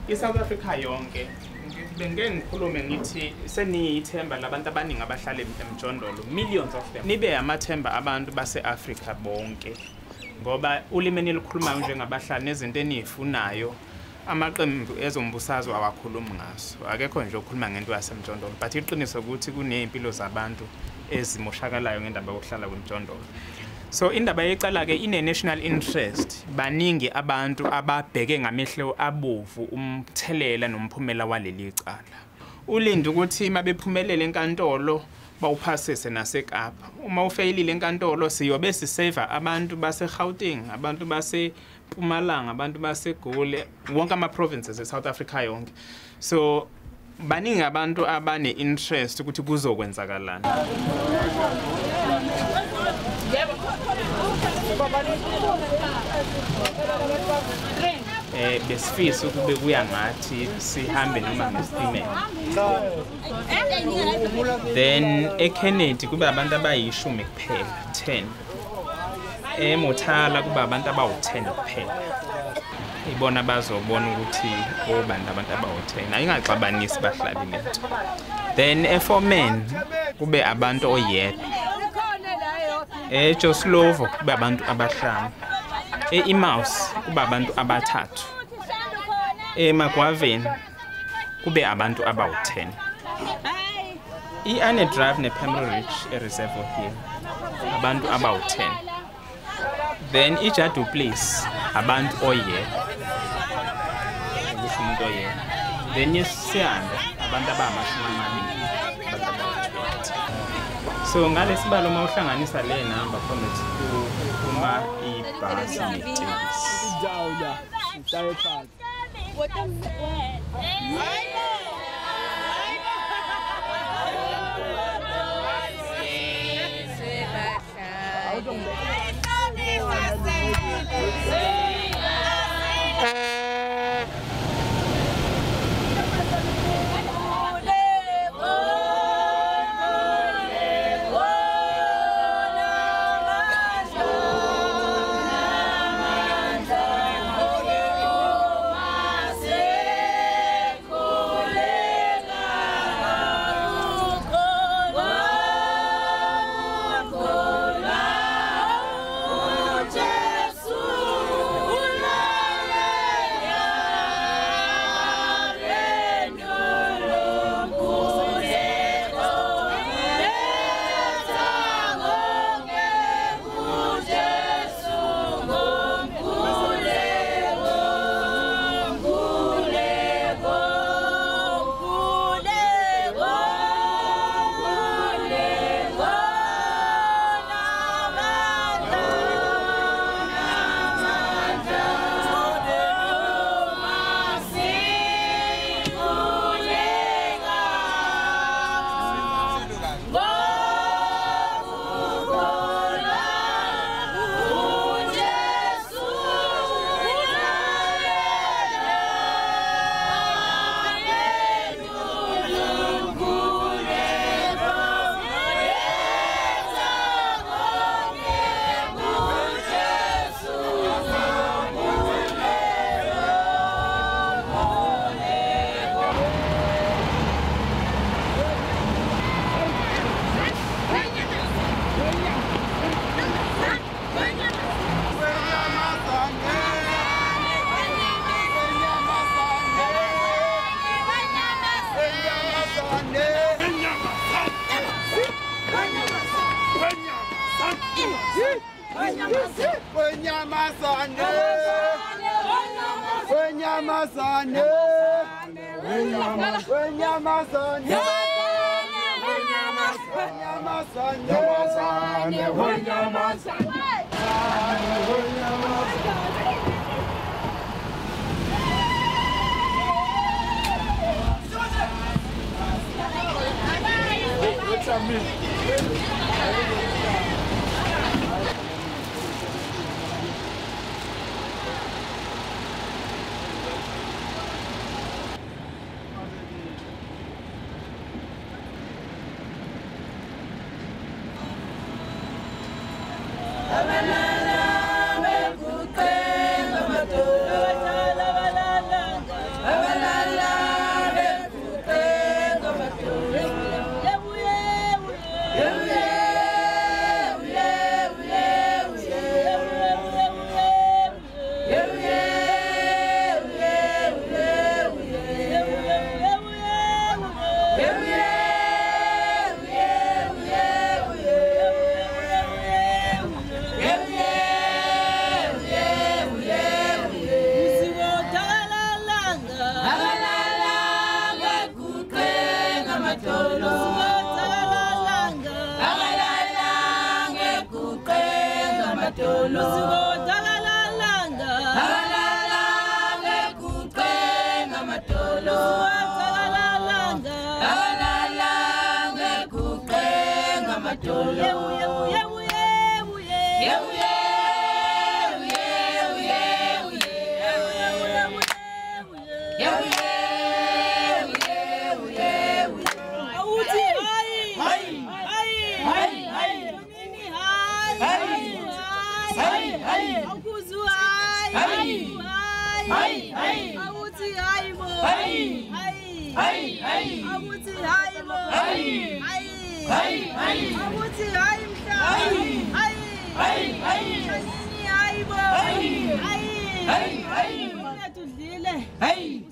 iSouth Africa yonke bengeke ngikhulume ngithi seniyithemba labantu abaningi abahlala eMjondolo, millions of them. Nibe amathemba abantu base-Afrika bonke ngoba ulimi enilukhulumayo njengabahlali nezinto eniyifunayo amaqembu ezombusazwe awakhulumi ngaso. Akekho nje okhuluma ngento yaseMjondolo, but iqiniso ukuthi kuney'mpilo zabantu ezimoshakalayo ngendaba yokuhlala kweMjondolo. So indaba yecala ke ine-national interest, baningi abantu ababheke ngamehlo abovu umthelela nomphumela waleli cala. Ulinda ukuthi mabephumelela enkantolo bawuphasise naseKapa. Uma ufeyilile enkantolo siyobe sisave abantu base-Gauteng, abantu base-Mpumalanga, abantu base-Goli, wonke ama-provinces e-South Africa yonke. So baningi abantu abane-interest ukuthi kuzokwenzakalani. Besifisa ukube kuya ngathi sihambe noma ngesitimela. Then eKennedy kube abantu abayishumi kuphela, 10. eMothala kuba abantu abawu-10 kuphela. Ibona bazobona ukuthi obani abantu abawu-10. Ayingaxabanisi bahlali lento. Then eForman kube abantu oyedwa. eJoslovo kube abantu abahlanu. eEmmaus kube abantu abathathu. eMagwaveni kube abantu abawu-10. i-Anne Drive nePemelo Ridge eReservoir Hill abantu abawu-10. Then iJadu Place abantu oyedwa. Ukuthi umuntu oyedwa. Then iSiyanda abantu abamashumi. So ngalesibalo uma uhlanganisa le number khona uma ibhasi netekisi. ngamadolo kuqe ngamadolo Hey!